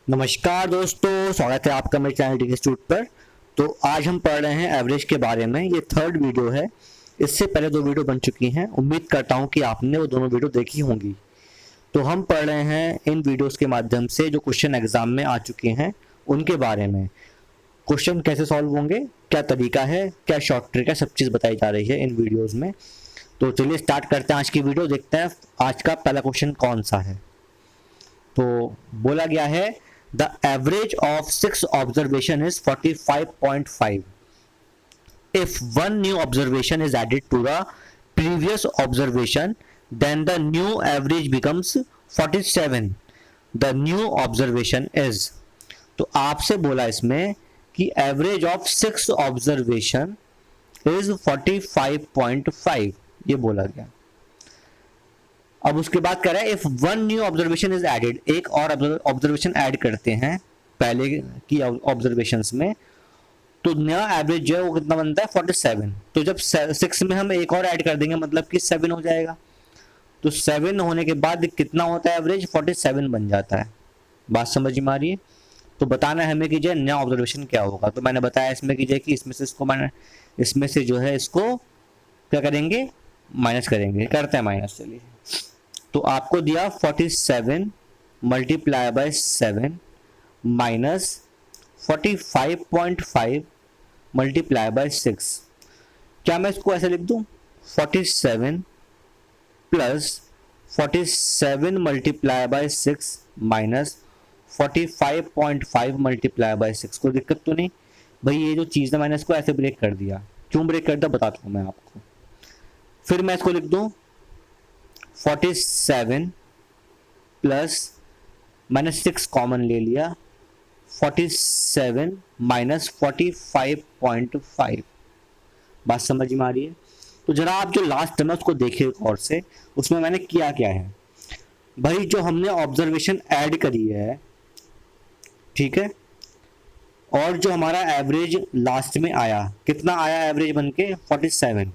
नमस्कार दोस्तों, स्वागत है आपका मेरे चैनल टीक इंस्टीट्यूट पर। तो आज हम पढ़ रहे हैं एवरेज के बारे में। ये थर्ड वीडियो है। इससे पहले दो वीडियो बन चुकी हैं। उम्मीद करता हूं कि आपने वो दोनों वीडियो देखी होंगी। तो हम पढ़ रहे हैं इन वीडियोस के माध्यम से जो क्वेश्चन एग्जाम में आ चुके हैं उनके बारे में। क्वेश्चन कैसे सॉल्व होंगे, क्या तरीका है, क्या शॉर्ट ट्रिक है, सब चीज़ बताई जा रही है इन वीडियोज़ में। तो चलिए स्टार्ट करते हैं आज की वीडियो। देखते हैं आज का पहला क्वेश्चन कौन सा है। तो बोला गया है the average of 6 observation is 45.5 if one new observation is added to the previous observation then the new average becomes 47. the new observation is, तो आपसे बोला इसमें कि एवरेज ऑफ 6 ऑब्जर्वेशन इज 45.5 ये बोला गया। अब उसके बाद कह रहा है if one new observation is added, एक और ऑब्जर्वेशन ऐड करते हैं पहले की ऑब्जर्वेशंस में, तो नया एवरेज जो है वो कितना बनता है 47। तो जब 6 में हम एक और ऐड कर देंगे मतलब कि 7 हो जाएगा। तो 7 होने के बाद कितना होता है एवरेज 47 बन जाता है। बात समझ में आ रही है। तो बताना है हमें कि जो नया ऑब्जर्वेशन क्या होगा। तो मैंने बताया इसमें कि कि इसमें से इसको मैंने इसमें से जो है इसको क्या करेंगे, माइनस करेंगे। करते हैं माइनस। चलिए, तो आपको दिया 47 multiply by 7 minus 45.5 multiply by 6। क्या मैं इसको ऐसे लिख दूं 47 plus 47 multiply by 6 minus 45.5 multiply by 6। कोई दिक्कत तो नहीं भाई। ये जो चीज़ है मैंने इसको ऐसे ब्रेक कर दिया। क्यों ब्रेक कर दिया बताता हूँ मैं आपको। फिर मैं इसको लिख दूं 47 प्लस मैंने 6 कॉमन ले लिया 47 माइनस 45.5। बात समझ में आ रही है। तो जरा आप जो लास्ट टर्म है उसको देखिए गौर से। उसमें मैंने किया क्या है भाई, जो हमने ऑब्जर्वेशन ऐड करी है, ठीक है, और जो हमारा एवरेज लास्ट में आया, कितना आया एवरेज बन के 47।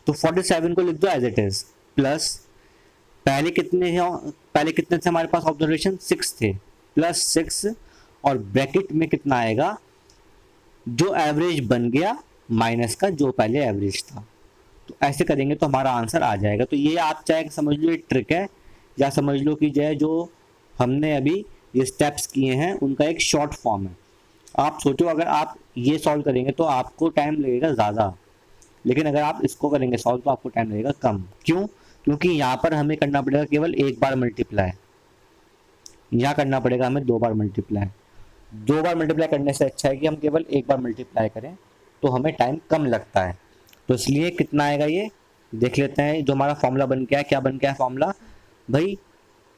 तो 47 को लिख दो एज इट इज प्लस पहले कितने थे हमारे पास ऑब्जर्वेशन 6 थे, प्लस 6 और ब्रैकेट में कितना आएगा जो एवरेज बन गया माइनस का जो पहले एवरेज था। तो ऐसे करेंगे तो हमारा आंसर आ जाएगा। तो ये आप चाहे समझ लो एक ट्रिक है या समझ लो कि जो हमने अभी ये स्टेप्स किए हैं उनका एक शॉर्ट फॉर्म है। आप सोचो अगर आप ये सॉल्व करेंगे तो आपको टाइम लगेगा ज़्यादा, लेकिन अगर आप इसको करेंगे सॉल्व तो आपको टाइम लगेगा कम। क्यों? क्योंकि यहाँ पर हमें करना पड़ेगा केवल एक बार मल्टीप्लाई, यहाँ करना पड़ेगा हमें 2 बार मल्टीप्लाई। 2 बार मल्टीप्लाई करने से अच्छा है कि हम केवल एक बार मल्टीप्लाई करें तो हमें टाइम कम लगता है। तो इसलिए कितना आएगा ये देख लेते हैं। जो हमारा फॉर्मूला बन गया, क्या बन गया फॉर्मूला भाई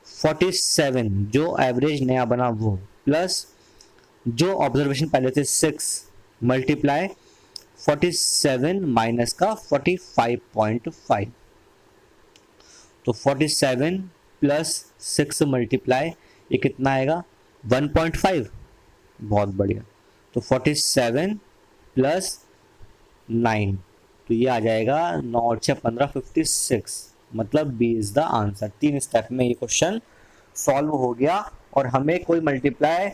47 जो एवरेज नया बना वो, प्लस जो ऑब्जर्वेशन पहले थे 6 मल्टीप्लाई 47 माइनस का 45.5। तो 47 प्लस 6 मल्टीप्लाई ये कितना आएगा 1.5। बहुत बढ़िया। तो 47 प्लस 9 तो ये आ जाएगा 9 और 6 15 56, मतलब B is the answer. 3 step में ये क्वेश्चन सॉल्व हो गया और हमें कोई मल्टीप्लाई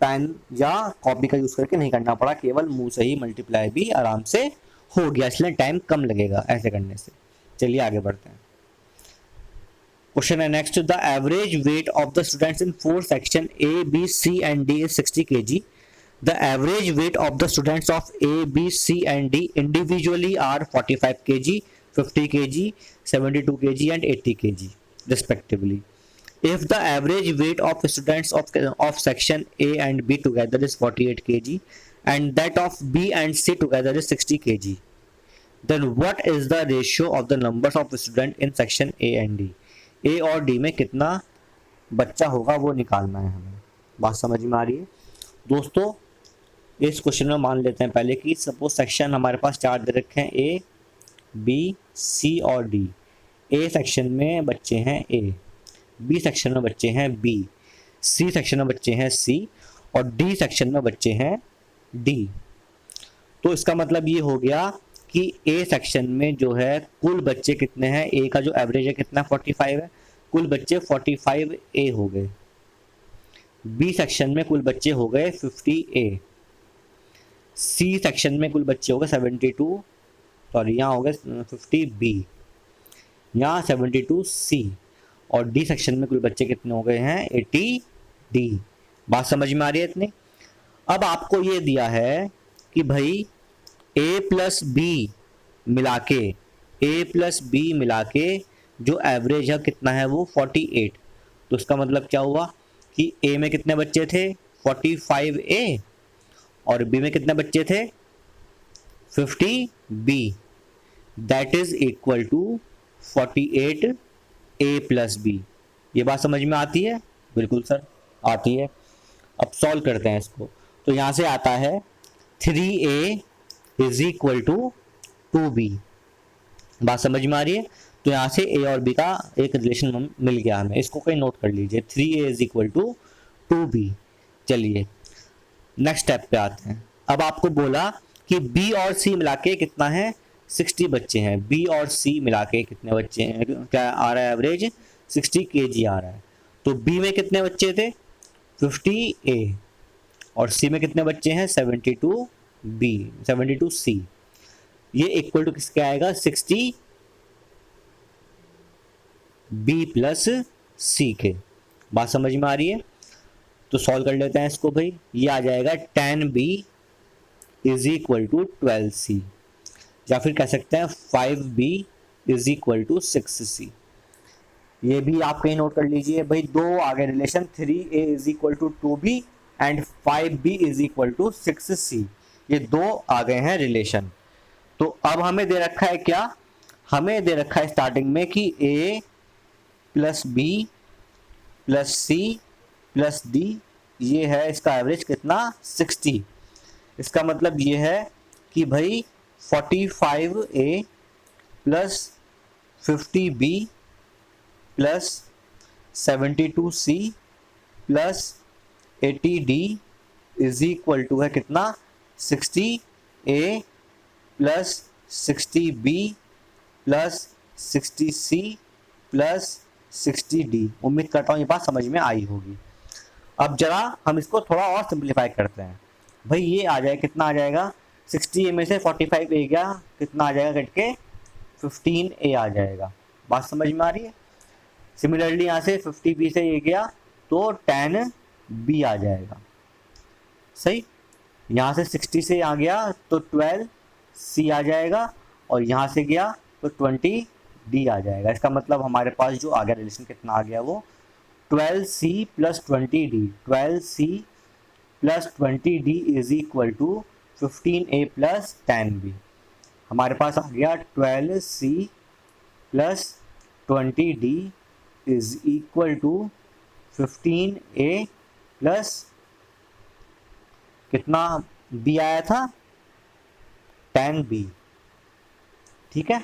पेन या कॉपी का यूज करके नहीं करना पड़ा, केवल मुंह से ही मल्टीप्लाई भी आराम से हो गया। इसलिए टाइम कम लगेगा ऐसे करने से। चलिए आगे बढ़ते हैं। क्वेश्चन है next, the average weight of the students in 4 section A, B, C and D is 60 kg. The average weight of the students of A, B, C and D individually are 45 kg, 50 kg, 72 kg and 80 kg respectively. If the average weight of students of section A and B together is 48 kg and that of B and C together is 60 kg, then what is the ratio of the numbers of students in section A and D? A और D में कितना बच्चा होगा वो निकालना है हमें। बात समझ में आ रही है दोस्तों। इस क्वेश्चन में मान लेते हैं पहले कि सपोज सेक्शन हमारे पास 4 दे रखे हैं A, B, C और D। A सेक्शन में बच्चे हैं A, B सेक्शन में बच्चे हैं B, C सेक्शन में बच्चे हैं C और D सेक्शन में बच्चे हैं D। तो इसका मतलब ये हो गया कि ए सेक्शन में जो है कुल बच्चे कितने हैं, ए का जो एवरेज है कितना 45 है, कुल बच्चे 45 ए हो गए। बी सेक्शन में कुल बच्चे हो गए 50A, सी सेक्शन में कुल बच्चे हो गए 72, सॉरी यहाँ हो गए 50B, यहाँ 72C, और डी सेक्शन में कुल बच्चे कितने हो गए हैं 80D। बात समझ में आ रही है इतनी? अब आपको ये दिया है कि भाई A प्लस बी मिला के, A प्लस बी मिला के जो एवरेज है कितना है वो 48। तो उसका मतलब क्या हुआ कि A में कितने बच्चे थे 45A, और B में कितने बच्चे थे 50B, that is equal to 48A plus B. ये बात समझ में आती है? बिल्कुल सर आती है। अब सॉल्व करते हैं इसको। तो यहाँ से आता है 3A is equal to 2B। बात समझ में आ रही है? तो यहाँ से A और B का एक रिलेशन मिल गया हमें, इसको कहीं नोट कर लीजिए, 3A is equal to 2B। चलिए नेक्स्ट स्टेप पे आते हैं। अब आपको बोला कि B और C मिला के कितना है 60 बच्चे हैं। B और C मिला के कितने बच्चे हैं, क्या आ रहा है एवरेज 60 kg आ रहा है। तो B में कितने बच्चे थे 50A, और C में कितने बच्चे हैं 72B, 72C। ये इक्वल टू किसके आएगा 60B प्लस C के। बात समझ में आ रही है? तो सॉल्व कर लेते हैं इसको भाई। ये आ जाएगा 10B is equal to 12C, या फिर कह सकते हैं 5B is equal to 6C। ये भी आप कहीं नोट कर लीजिए भाई। दो आ गए relation, 3A is equal to 2B and 5B is equal to 6C। ये दो आ गए हैं रिलेशन। तो अब हमें दे रखा है क्या, हमें दे रखा है स्टार्टिंग में कि A plus B plus C plus D, ये है इसका एवरेज कितना 60। इसका मतलब ये है कि भाई 45A plus 50B plus 72C plus 80D is equal to है कितना 60A plus 60B plus 60C plus 60D। उम्मीद करता हूँ ये बात समझ में आई होगी। अब जरा हम इसको थोड़ा और सिंप्लीफाई करते हैं। भाई ये आ जाए कितना आ जाएगा 60A में से 45A गया, कितना आ जाएगा कट के 15A आ जाएगा। बात समझ में आ रही है? सिमिलरली यहाँ से 50B से ये गया तो 10B आ जाएगा। सही, यहाँ से 60 से आ गया तो 12C आ जाएगा, और यहाँ से गया तो 20D आ जाएगा। इसका मतलब हमारे पास जो आ गया रिलेशन कितना आ गया वो 12C plus 20D, 12C plus 20D is equal to 15A plus 10B। हमारे पास आ गया 12C plus 20D is equal to 15A plus कितना B आया था 10B। ठीक है,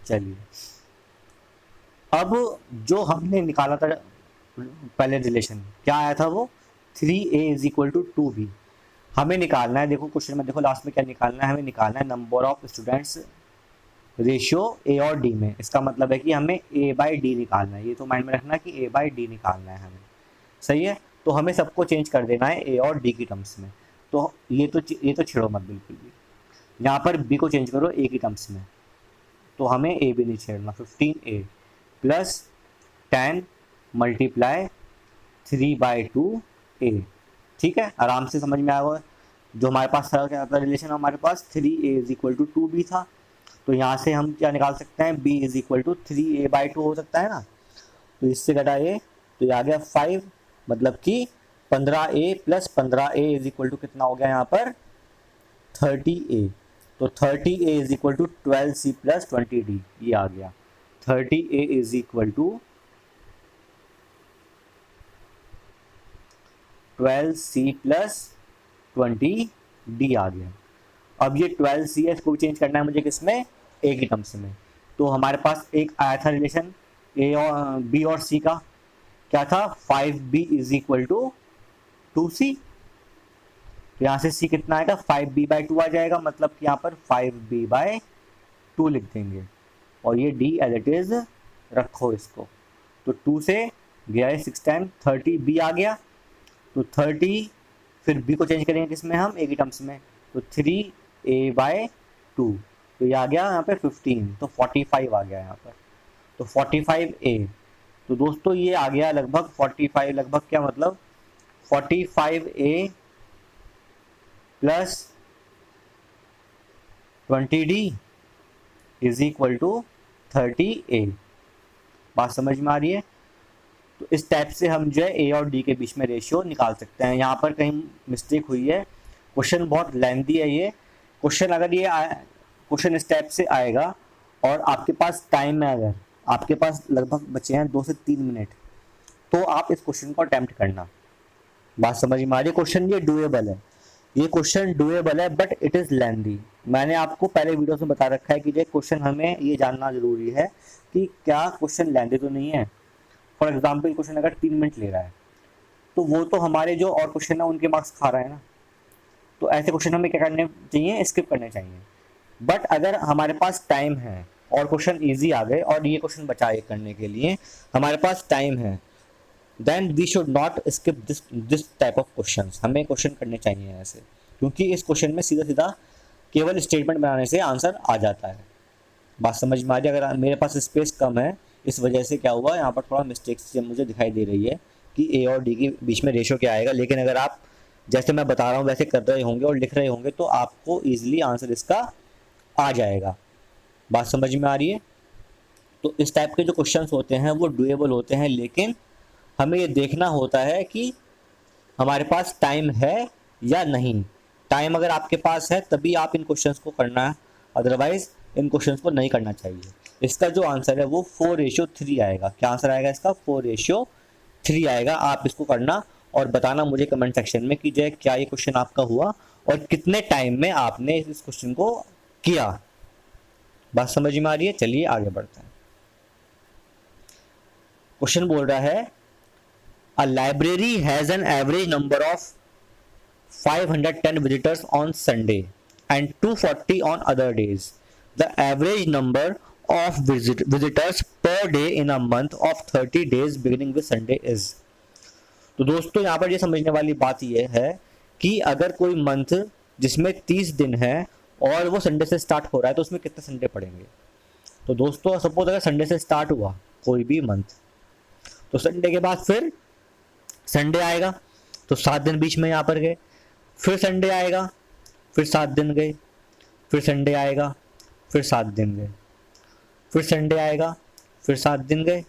चलिए अब जो हमने निकाला था पहले रिलेशन क्या आया था वो 3A is equal to 2B। हमें निकालना है, देखो क्वेश्चन में देखो लास्ट में क्या निकालना है, हमें निकालना है number of students ratio A और D में। इसका मतलब है कि हमें A बाई डी निकालना है। ये तो माइंड में रखना है कि A बाई डी निकालना है हमें। सही है, तो हमें सबको चेंज कर देना है A और D की टर्म्स में। तो ये तो छेड़ो मत बिल्कुल भी। यहाँ पर B को चेंज करो A की टर्म्स में, तो हमें A भी नहीं छेड़ना। 15A plus 10 multiply 3/2A। ठीक है, आराम से समझ में आया हुआ। जो हमारे पास था क्या था रिलेशन, हमारे पास 3A is equal to 2B था। तो यहाँ से हम क्या निकाल सकते हैं B is equal to 3A/2 हो सकता है ना। तो इससे घटा A तो ये आ गया 5, मतलब कि 15A plus 15A is equal to कितना हो गया यहाँ पर 30A। तो 30A is equal to 12C plus 20D, ये आ गया 30A is equal to 12C plus 20D आ गया। अब ये 12C है, इसको चेंज करना है मुझे किसमें A की टर्म्स में। तो हमारे पास एक आया था रिलेशन A और B और C का, क्या था 5B is equal to 2C। तो यहाँ से C कितना आएगा 5B/2 आ जाएगा, मतलब कि यहाँ पर 5B/2 लिख देंगे, और ये D एज इट इज रखो इसको। तो 2 से गया है 6 टाइम 30B आ गया, तो 30, फिर b को चेंज करेंगे किसमें हम, a की टर्म्स में, तो 3a/2, तो ये आ गया यहाँ पे 15, तो 45 आ गया यहाँ पर, तो 45a। तो दोस्तों ये आ गया लगभग 45, लगभग क्या मतलब 45a plus 20d is equal to 30a। बात समझ में आ रही है? तो इस टाइप से हम जो है ए और डी के बीच में रेशियो निकाल सकते हैं। यहाँ पर कहीं मिस्टेक हुई है, क्वेश्चन बहुत लेंथी है ये क्वेश्चन। अगर ये क्वेश्चन इस टाइप से आएगा और आपके पास टाइम है, अगर आपके पास लगभग बचे हैं 2 से 3 मिनट, तो आप इस क्वेश्चन को अटेम्प्ट करना। बात समझ में आ रही है? क्वेश्चन ये डूएबल है, ये क्वेश्चन डूएबल है, बट इट इज़ लेंथी। मैंने आपको पहले वीडियो में बता रखा है कि ये क्वेश्चन हमें ये जानना जरूरी है कि क्या क्वेश्चन लेंथी तो नहीं है। फॉर एग्जाम्पल क्वेश्चन अगर 3 मिनट ले रहा है, तो वो तो हमारे जो और क्वेश्चन है उनके मार्क्स खा रहा है ना। तो ऐसे क्वेश्चन हमें क्या करने चाहिए, स्किप करने चाहिए। बट अगर हमारे पास टाइम है और क्वेश्चन इजी आ गए और ये क्वेश्चन बचा ये करने के लिए हमारे पास टाइम है, then we should not skip this type of questions. हमें क्वेश्चन करने चाहिए ऐसे, क्योंकि इस क्वेश्चन में सीधा सीधा केवल स्टेटमेंट बनाने से आंसर आ जाता है। बात समझ में आ रही है? अगर मेरे पास स्पेस कम है, इस वजह से क्या हुआ, यहाँ पर थोड़ा मिस्टेक से मुझे दिखाई दे रही है कि ए और डी के बीच में रेशियो क्या आएगा। लेकिन अगर आप जैसे मैं बता रहा हूँ वैसे कर रहे होंगे और लिख रहे होंगे, तो आपको ईजिली आंसर इसका आ जाएगा। बात समझ में आ रही है? तो इस टाइप के जो क्वेश्चंस होते हैं वो डूएबल होते हैं, लेकिन हमें ये देखना होता है कि हमारे पास टाइम है या नहीं। टाइम अगर आपके पास है तभी आप इन क्वेश्चंस को करना है, अदरवाइज इन क्वेश्चंस को नहीं करना चाहिए। इसका जो आंसर है वो 4:3 आएगा। क्या आंसर आएगा इसका? 4:3 आएगा। आप इसको करना और बताना मुझे कमेंट सेक्शन में कि जय क्या ये क्वेश्चन आपका हुआ और कितने टाइम में आपने इस क्वेश्चन को किया। बात समझ में आ रही है? चलिए आगे बढ़ते हैं। क्वेश्चन बोल रहा है a library has an average number of 510 visitors on Sunday and 240 on other days. The average number of visitors per day in a month of 30 days beginning with Sunday is. तो दोस्तों यहाँ पर ये समझने वाली बात ये है कि अगर कोई मंथ जिसमें 30 दिन है और वो संडे से स्टार्ट हो रहा है, तो उसमें कितने संडे पड़ेंगे। तो दोस्तों सपोज अगर संडे से स्टार्ट हुआ कोई भी मंथ, तो संडे के बाद फिर संडे आएगा, तो 7 दिन बीच में यहाँ पर गए, फिर संडे आएगा, फिर 7 दिन गए, फिर संडे आएगा, फिर 7 दिन गए, फिर संडे आएगा, फिर 7 दिन गए।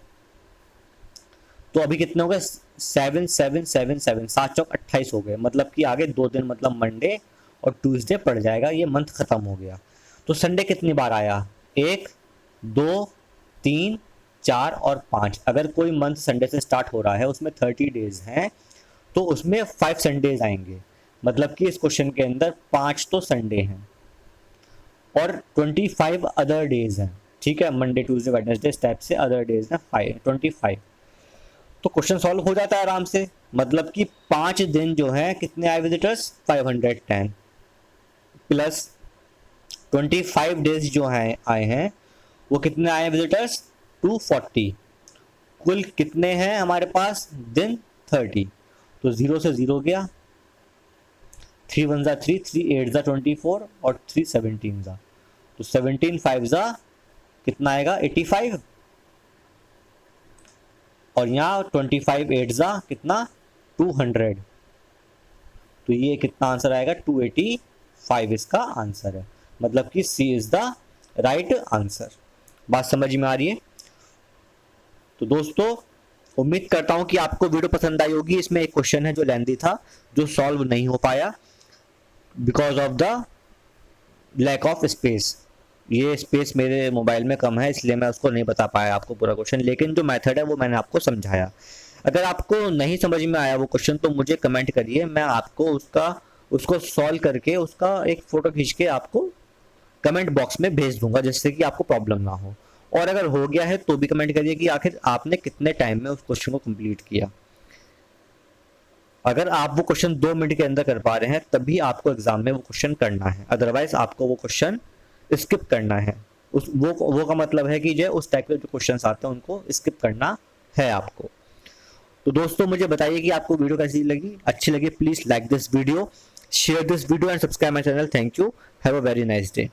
तो अभी कितने हो गए? 7 7 7 7, 7 चौक 28 हो गए। मतलब कि आगे 2 दिन मतलब मंडे और ट्यूसडे पड़ जाएगा, ये मंथ खत्म हो गया। तो संडे कितनी बार आया? 1 2 3 4 और 5। अगर कोई मंथ संडे से स्टार्ट हो रहा है, उसमें 30 डेज हैं, तो उसमें 5 संडेज आएंगे। मतलब कि इस क्वेश्चन के अंदर 5 तो संडे हैं और 25 अदर डेज हैं। ठीक है, मंडे ट्यूसडे वेडनेसडे इस टाइप से अदर डेज हैं 25। तो क्वेश्चन सॉल्व हो जाता है आराम से। मतलब कि 5 दिन जो हैं कितने आए विजिटर्स? 510 प्लस 25 डेज जो हैं आए हैं वो कितने आए विजिटर्स? 240। कुल कितने हैं हमारे पास दिन? 30। तो 0 से 0 गया, 3 1 जा 3, 3 8 जा 24 और 3 17 जा, तो 17 5 जा कितना आएगा? 85। और यहाँ 25 8 जा कितना? 200। तो ये कितना आंसर आएगा? 285 इसका आंसर है। मतलब कि सी इज द राइट आंसर। बात समझ में आ रही है? तो दोस्तों उम्मीद करता हूं कि आपको वीडियो पसंद आई होगी। इसमें एक क्वेश्चन है जो लेंथी था, जो सॉल्व नहीं हो पाया because of the lack of space. ये स्पेस मेरे मोबाइल में कम है, इसलिए मैं उसको नहीं बता पाया आपको पूरा क्वेश्चन, लेकिन जो मेथड है वो मैंने आपको समझाया। अगर आपको नहीं समझ में आया वो क्वेश्चन तो मुझे कमेंट करिए, मैं आपको उसको सॉल्व करके उसका एक फ़ोटो खींच के आपको कमेंट बॉक्स में भेज दूंगा, जिससे कि आपको प्रॉब्लम ना हो। और अगर हो गया है तो भी कमेंट करिए कि आखिर आपने कितने टाइम में उस क्वेश्चन को कंप्लीट किया। अगर आप वो क्वेश्चन 2 मिनट के अंदर कर पा रहे हैं तभी आपको एग्जाम में वो क्वेश्चन करना है, अदरवाइज आपको वो क्वेश्चन स्किप करना है। वो का मतलब है कि जो उस टाइप के जो क्वेश्चन आते हैं उनको स्किप करना है आपको। तो दोस्तों मुझे बताइए कि आपको वीडियो कैसी लगी, अच्छी लगी please like this video, share this video and subscribe my channel. Thank you, have a very nice day.